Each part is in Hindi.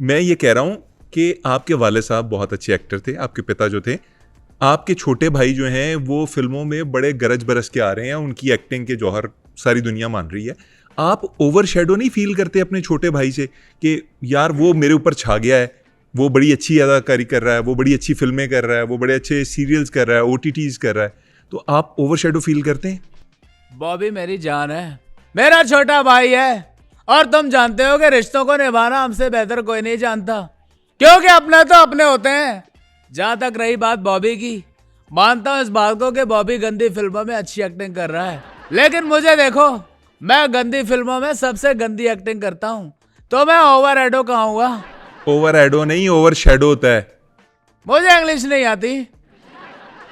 मैं ये कह रहा हूँ कि आपके वाले साहब बहुत अच्छे एक्टर थे, आपके पिता जो थे। आपके छोटे भाई जो हैं वो फिल्मों में बड़े गरज बरस के आ रहे हैं, उनकी एक्टिंग के जौहर सारी दुनिया मान रही है। आप ओवर शेडो नहीं फील करते अपने छोटे भाई से कि यार वो मेरे ऊपर छा गया है, वो बड़ी अच्छी अदाकारी कर रहा है, वो बड़ी अच्छी फिल्में कर रहा है, वो बड़े अच्छे सीरियल्स कर रहा है, OTTs कर रहा है, तो आप ओवर शेडो फील करते हैं? बॉबी मेरी जान है, मेरा छोटा भाई है, और तुम जानते हो कि रिश्तों को निभाना हमसे बेहतर कोई नहीं जानता, क्योंकि अपने तो अपने होते हैं। जहां तक रही बात बॉबी की, मानता हूं इस बात को कि बॉबी गंदी फिल्मों में अच्छी एक्टिंग कर रहा है, लेकिन मुझे देखो, मैं गंदी फिल्मों में सबसे गंदी एक्टिंग करता हूं, तो मैं ओवर एडो कहूंगा। ओवर एडो नहीं, ओवर शेडो होता है। मुझे इंग्लिश नहीं आती,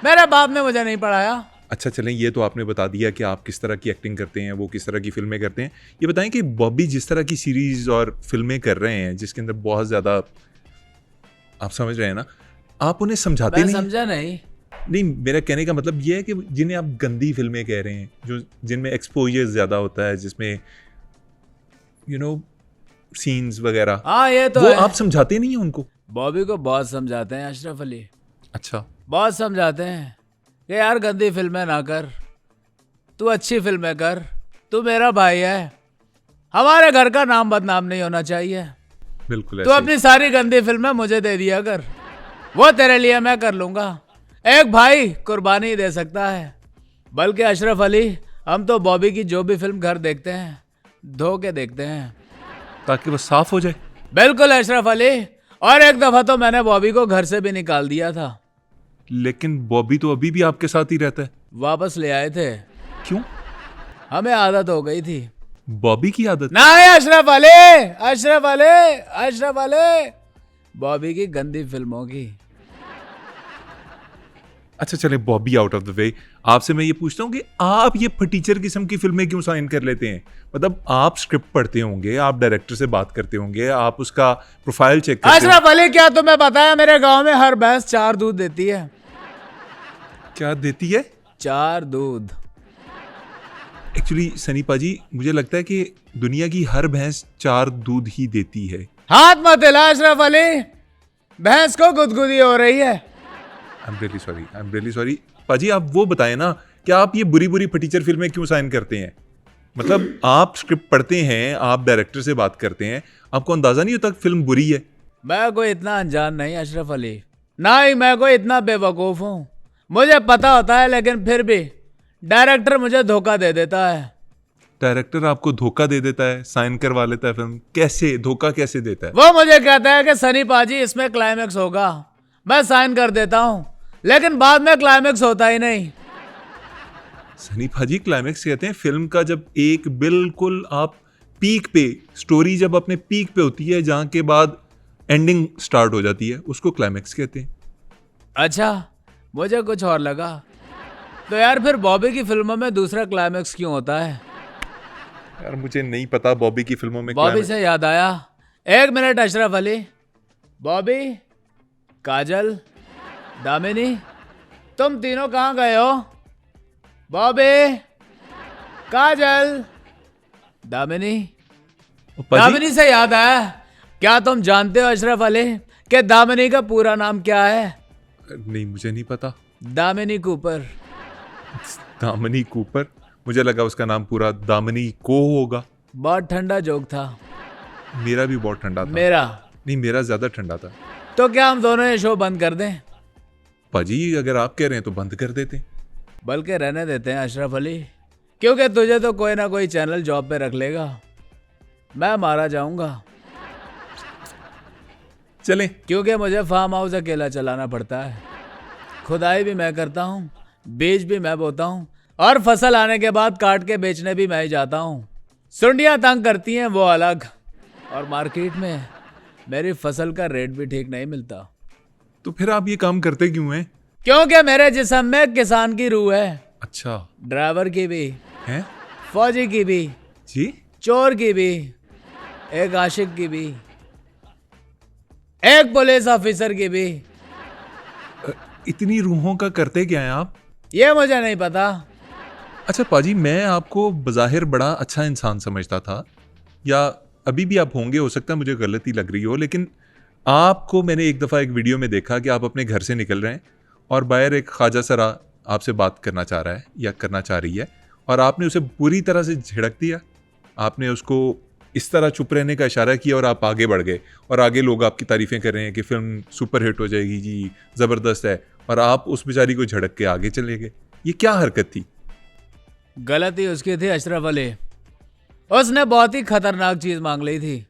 मेरे बाप ने मुझे नहीं पढ़ाया। अच्छा चलें, ये तो आपने बता दिया कि आप किस तरह की एक्टिंग करते हैं, वो किस तरह की फिल्में करते हैं। ये बताएं कि बॉबी जिस तरह की सीरीज और फिल्में कर रहे हैं जिसके अंदर बहुत ज़्यादा, आप समझ रहे हैं ना, आप उन्हें समझाते नहीं? समझा नहीं, मेरा कहने का मतलब ये है कि जिन्हें आप गंदी फिल्में कह रहे हैं, जो जिनमें एक्सपोजर ज़्यादा होता है, जिसमें सीन्स वगैरह, हाँ ये तो वो है। आप समझाते नहीं हैं उनको? बॉबी को बहुत समझाते हैं अशरफ अली। अच्छा, बहुत समझाते हैं कि यार गंदी फिल्में ना कर, तू अच्छी फिल्में कर, तू मेरा भाई है, हमारे घर का नाम बदनाम नहीं होना चाहिए। बिल्कुल तू अपनी सारी गंदी फिल्में मुझे दे दिया कर, वो तेरे लिए मैं कर लूंगा। एक भाई कुर्बानी दे सकता है, बल्कि अशरफ अली हम तो बॉबी की जो भी फिल्म घर देखते हैं धो के देखते हैं, ताकि वो साफ हो जाए। बिल्कुल अशरफ अली। और एक दफा तो मैंने बॉबी को घर से भी निकाल दिया था। लेकिन बॉबी तो अभी भी आपके साथ ही रहता है। वापस ले आए थे। क्यों? हमें आदत हो गई थी। बॉबी की आदत? नहीं अशरफ अली, अशरफ अली, अशरफ अली, बॉबी की गंदी फिल्मों की। अच्छा चले, Bobby out of the way, आपसे मैं ये पूछता हूँ कि आप ये फटीचर किस्म की फिल्में क्यों साइन कर लेते हैं? मतलब आप स्क्रिप्ट पढ़ते होंगे, आप डायरेक्टर से बात करते होंगे, आप उसका प्रोफाइल चेक करते अशरफ अली, क्या तुम्हें पता है मेरे गांव में हर भैंस 4 दूध देती है? क्या देती है? 4 दूध। एक्चुअली सनी पाजी, मुझे लगता है कि दुनिया की हर भैंस 4 दूध ही देती है। हाथ मत हिला अशरफ अली, भैंस को गुदगुदी हो रही है। आई एम रियली सॉरी पाजी, आप वो बताएं ना कि आप ये बुरी बुरी फटीचर फिल्में क्यों साइन करते हैं? मतलब आप स्क्रिप्ट पढ़ते हैं, आप डायरेक्टर से बात करते हैं, आपको अंदाजा नहीं होता फिल्म बुरी है? मैं कोई इतना अनजान नहीं अशरफ अली, ना ही मैं कोई इतना बेवकूफ हूँ। मुझे पता होता है, लेकिन फिर भी डायरेक्टर मुझे धोखा दे देता है। डायरेक्टर आपको धोखा दे देता है, साइन करवा लेता है फिल्म? कैसे धोखा कैसे देता है? वो मुझे कहता है कि सनी पाजी इसमें क्लाइमेक्स होगा, मैं साइन कर देता हूँ, लेकिन बाद में क्लाइमेक्स होता ही नहीं। सनी पाजी, क्लाइमेक्स कहते हैं फिल्म का जब एक बिल्कुल आप पीक पे, स्टोरी जब अपने पीक पे होती है, जहां के बाद एंडिंग स्टार्ट हो जाती है, उसको क्लाइमेक्स कहते हैं। अच्छा, मुझे कुछ और लगा। तो यार फिर बॉबी की फिल्मों में दूसरा क्लाइमेक्स क्यों होता है? यार मुझे नहीं पता बॉबी की फिल्मों में बॉबी से याद आया, 1 मिनट अशरफ अली, बॉबी, काजल, दामिनी, तुम तीनों कहाँ गए हो? बॉबी, काजल, दामिनी। दामिनी से याद आया, क्या तुम जानते हो अशरफ अली कि दामिनी का पूरा नाम क्या है? नहीं, मुझे नहीं पता। दामिनी कूपर। दामिनी कूपर? मुझे लगा उसका नाम पूरा दामिनी को होगा। बहुत ठंडा जोक था। मेरा भी बहुत ठंडा था। मेरा नहीं, मेरा ज्यादा ठंडा था। तो क्या हम दोनों ये शो बंद कर दें? पाजी अगर आप कह रहे हैं तो बंद कर देते, बल्कि रहने देते हैं अशरफ अली, क्योंकि तुझे तो कोई ना कोई चैनल जॉब पे रख लेगा, मैं मारा जाऊंगा। चलें। क्योंकि मुझे फार्म हाउस अकेला चलाना पड़ता है, खुदाई भी मैं करता हूँ, बीज भी मैं बोता हूँ, और फसल आने के बाद काट के बेचने भी मैं ही जाता हूँ। सुंडियाँ तंग करती हैं वो अलग, और मार्केट में मेरी फसल का रेट भी ठीक नहीं मिलता। तो फिर आप ये काम करते क्यों हैं? क्योंकि मेरे जिस्म में किसान की रूह है। अच्छा। ड्राइवर की भी हैं? फौजी की भी जी? चोर की भी, एक आशिक की भी, एक पुलिस ऑफिसर की भी। इतनी रूहों का करते क्या हैं आप? ये मुझे नहीं पता। अच्छा पाजी, मैं आपको बज़ाहिर बड़ा अच्छा इंसान समझता था, या अभी भी आप होंगे, हो सकता है मुझे गलती लग रही हो, लेकिन आपको मैंने एक दफ़ा एक वीडियो में देखा कि आप अपने घर से निकल रहे हैं और बाहर एक ख्वाजा सरा आपसे बात करना चाह रहा है या करना चाह रही है, और आपने उसे बुरी तरह से झिड़क दिया। आपने उसको इस तरह चुप रहने का इशारा किया और आप आगे बढ़ गए, और आगे लोग आपकी तारीफ़ें कर रहे हैं कि फ़िल्म सुपर हिट हो जाएगी जी, ज़बरदस्त है, और आप उस बेचारी को झड़क के आगे चले गए। ये क्या हरकत थी? गलती उसकी थी अशरफ अली। उसने बहुत ही खतरनाक चीज मांग ली थी।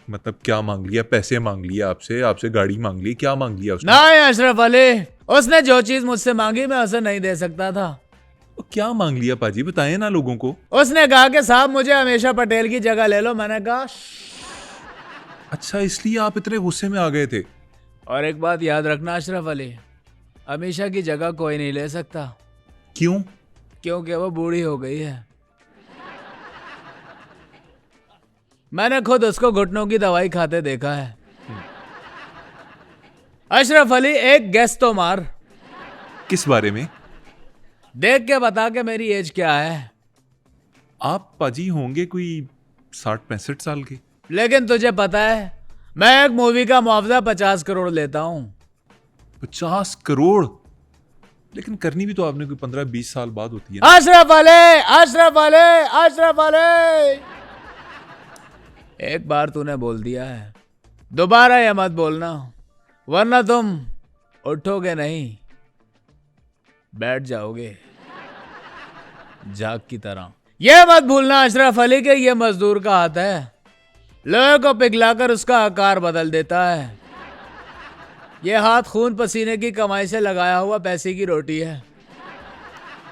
मतलब क्या मांग लिया? पैसे मांग लिया आपसे? आपसे गाड़ी मांग ली? क्या मांग लिया उसने? नहीं अशरफ अली, उसने जो चीज मुझसे मांगी मैं उसे नहीं दे सकता था। वो क्या मांग लिया पाजी, बताएं ना लोगों को। उसने कहा कि साहब मुझे हमेशा पटेल की जगह ले लो। मैंने कहा अच्छा, इसलिए आप इतने गुस्से में आ गए थे? और एक बात याद रखना अशरफ अली, हमेशा की जगह कोई नहीं ले सकता। क्यों? क्योंकि वो बूढ़ी हो गई है। मैंने खुद उसको घुटनों की दवाई खाते देखा है। अशरफ अली, एक गेस तो मार। किस बारे में? देख के बता के मेरी एज क्या है। आप पाजी होंगे कोई 60-65 साल के। लेकिन तुझे पता है मैं एक मूवी का मुआवजा 50 करोड़ लेता हूं। 50 करोड़? लेकिन करनी भी तो आपने कोई 15-20 साल बाद होती है ना। अशरफ अली, अशरफ अली, अशरफ अली, एक बार तूने बोल दिया है, दोबारा ये मत बोलना, वरना तुम उठोगे नहीं, बैठ जाओगे झाग की तरह। ये मत भूलना अशरफ अली के ये मजदूर का हाथ है, लोहे को पिघलाकर उसका आकार बदल देता है। ये हाथ खून पसीने की कमाई से लगाया हुआ पैसे की रोटी है।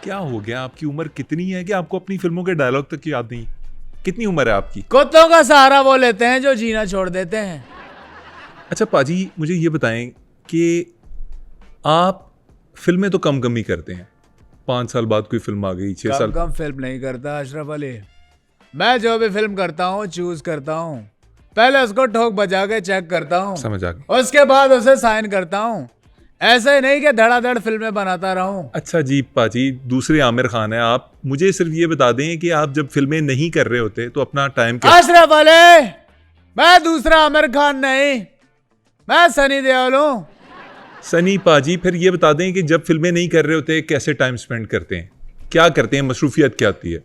क्या हो गया? आपकी उम्र कितनी है कि आपको अपनी फिल्मों के डायलॉग तक याद नहीं? कितनी उम्र है आपकी? कुत्तों का सहारा वो लेते हैं जो जीना छोड़ देते हैं। अच्छा पाजी, मुझे ये बताएं कि आप फिल्में तो कम ही करते हैं। 5 साल बाद कोई फिल्म आ गई, 6 साल। कम फिल्म नहीं करता अशरफ अली। मैं जो भी फिल्म करता हूँ चूज करता हूँ, पहले उसको ठोक बजा के चेक करता हूँ, समझ आ गया। उसके बाद उसे साइन करता हूँ। ऐसे ही नहीं कि धड़ाधड़ फिल्में बनाता रहूं। अच्छा जी पाजी, दूसरे आमिर खान है आप। मुझे सिर्फ ये बता दें कि आप जब फिल्में नहीं कर रहे होते तो अपना टाइम क्या? अशरफ अली, मैं दूसरा आमिर खान नहीं, मैं सनी देओल हूं। सनी पाजी, फिर ये बता दें कि जब फिल्में नहीं कर रहे होते कैसे टाइम स्पेंड करते हैं, क्या करते हैं, मसरूफियत क्या आती है?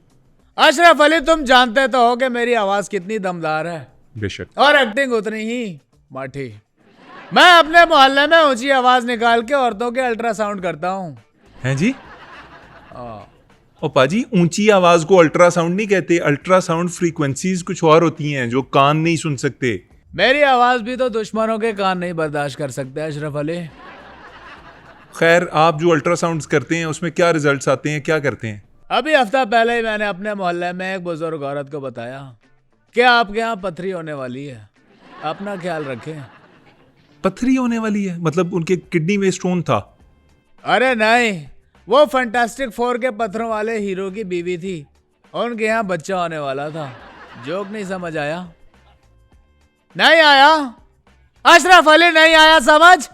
अशरफ अली, तुम जानते तो हो कि मेरी आवाज कितनी दमदार है। बेशक। और एक्टिंग उतनी ही माठी। मैं अपने मोहल्ले में ऊंची आवाज निकाल के औरतों के अल्ट्रासाउंड करता हूँ। हैं जी? और पाजी, ऊंची आवाज को अल्ट्रासाउंड नहीं कहते। अल्ट्रासाउंड फ्रीक्वेंसीज कुछ और होती हैं जो कान नहीं सुन सकते। मेरी आवाज भी तो दुश्मनों के कान नहीं बर्दाश्त कर सकते अशरफ अली। खैर, आप जो अल्ट्रासाउंड्स करते हैं उसमें क्या रिजल्ट्स आते हैं, क्या करते हैं? अभी हफ्ता पहले ही मैंने अपने मोहल्ले में एक बुजुर्ग औरत को बताया कि आपके यहाँ पथरी होने वाली है, अपना ख्याल रखें। पथरी होने वाली है? मतलब उनके किडनी में स्टोन था? अरे नहीं, वो फैंटास्टिक 4 के पत्थरों वाले हीरो की बीवी थी, उनके यहाँ बच्चा होने वाला था। जोक नहीं समझ आया? नहीं आया अशरफ अली, नहीं आया समझ?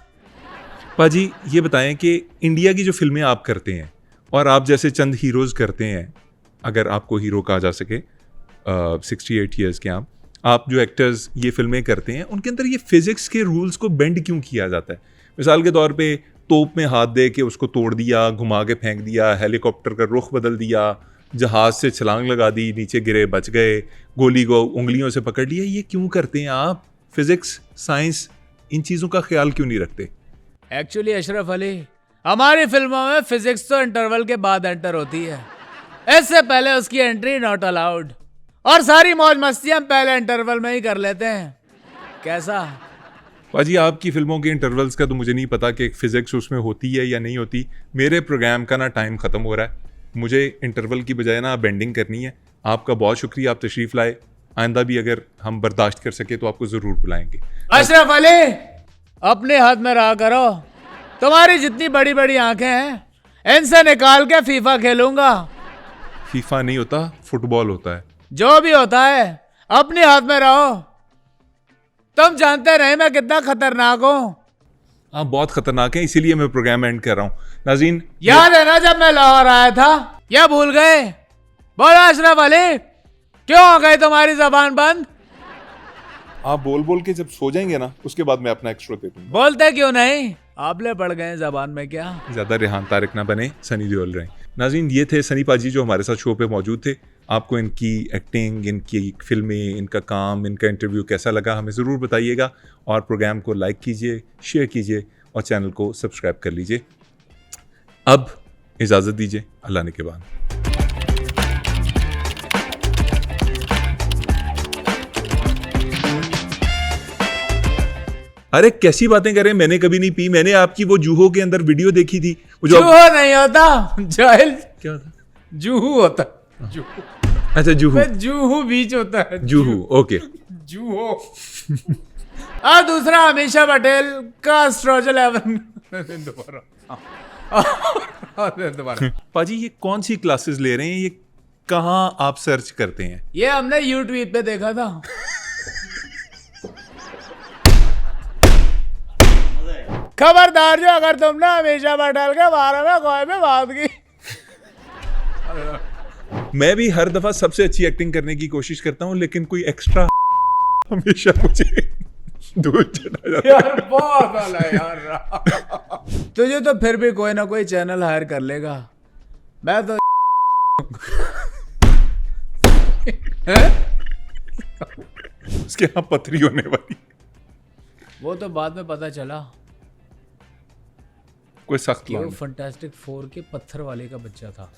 पाजी, ये बताएं कि इंडिया की जो फिल्में आप करते हैं और आप जैसे चंद हीरोज करते हैं, अगर आपको हीरो कहा जा सके, 68 ईयर्स के आप जो एक्टर्स ये फिल्में करते हैं, उनके अंदर ये फिजिक्स के रूल्स को बेंड क्यों किया जाता है? मिसाल के तौर पे तोप में हाथ दे के उसको तोड़ दिया, घुमा के फेंक दिया, हेलीकॉप्टर का रुख बदल दिया, जहाज से छलांग लगा दी, नीचे गिरे बच गए, गोली को उंगलियों से पकड़ लिया। ये क्यों करते हैं आप? फिजिक्स, साइंस, इन चीज़ों का ख्याल क्यों नहीं रखते? एक्चुअली अशरफ अली, हमारी फिल्मों में फिजिक्स तो इंटरवल के बाद एंटर होती है, इससे पहले उसकी एंट्री नॉट अलाउड। और सारी मौज मस्ती हम पहले इंटरवल में ही कर लेते हैं। कैसा? पाजी, आपकी फिल्मों के इंटरवल्स का तो मुझे नहीं पता कि फिजिक्स उसमें होती है या नहीं होती। मेरे प्रोग्राम का ना टाइम ख़त्म हो रहा है, मुझे इंटरवल की बजाय ना बेंडिंग करनी है। आपका बहुत शुक्रिया, आप तशरीफ़ लाए। आइंदा भी अगर हम बर्दाश्त कर सके तो आपको ज़रूर बुलाएंगे। अशरफ अली, अपने हाथ में रहा करो। तुम्हारी जितनी बड़ी बड़ी आंखें हैं, इनसे निकाल के फीफा खेलूंगा। फीफा नहीं होता, फुटबॉल होता है। जो भी होता है, अपने हाथ में रहो। तुम जानते नहीं मैं कितना खतरनाक हूँ। आप बहुत खतरनाक हैं, इसीलिए मैं प्रोग्राम एंड कर रहा हूँ। नाज़रीन, याद है ना जब मैं लाहौर आया था? या भूल गए? बोलो अशरफ अली, क्यों हो गई तुम्हारी जबान बंद? आप बोल बोल के जब सो जाएंगे ना, उसके बाद मैं अपना एक्स्ट्रा दे दूंगा। बोलते क्यों नहीं? आपले पड़ गए जबान में क्या? ज़्यादा रेहान तारिक ना बने, सनी देओल रहें। नाज़रीन, ये थे सनी पाजी जो हमारे साथ शो पे मौजूद थे। आपको इनकी एक्टिंग, इनकी फिल्में, इनका काम, इनका इंटरव्यू कैसा लगा हमें ज़रूर बताइएगा। और प्रोग्राम को लाइक कीजिए, शेयर कीजिए और चैनल को सब्सक्राइब कर लीजिए। अब इजाज़त दीजिए, अल्लाह ने के बाद। अरे कैसी बातें करें, मैंने कभी नहीं पी। मैंने आपकी वो जूहो के अंदर वीडियो देखी थी। जूहो नहीं होता, जाहिल। क्या होता? जूहू होता। जूहू। अच्छा, जूहू। जूहू बीच होता है। जूहू, ओके। जूहो। और दूसरा अमीषा पटेल का एस्ट्रोजल एवन। दोबारा। पाजी, ये कौन सी क्लासेस ले रहे हैं? ये कहाँ आप सर्च करते हैं? ये हमने यूट्यूब पे देखा था। खबरदार जो अगर तुमने अमीषा पटेल के बारे में कोई भी बात की। मैं भी हर दफा सबसे अच्छी एक्टिंग करने की कोशिश करता हूँ, लेकिन कोई एक्स्ट्रा हमेशा मुझे दूर चला जाता है। यार बहुत वाला यार। तुझे तो फिर भी कोई ना कोई चैनल हायर कर लेगा। मैं तो उसके यहाँ पथरी होने वाली। वो तो बाद में पता चला कोई सख्त कि वो फंटास्टिक 4 के पत्थर वाले का बच्चा था।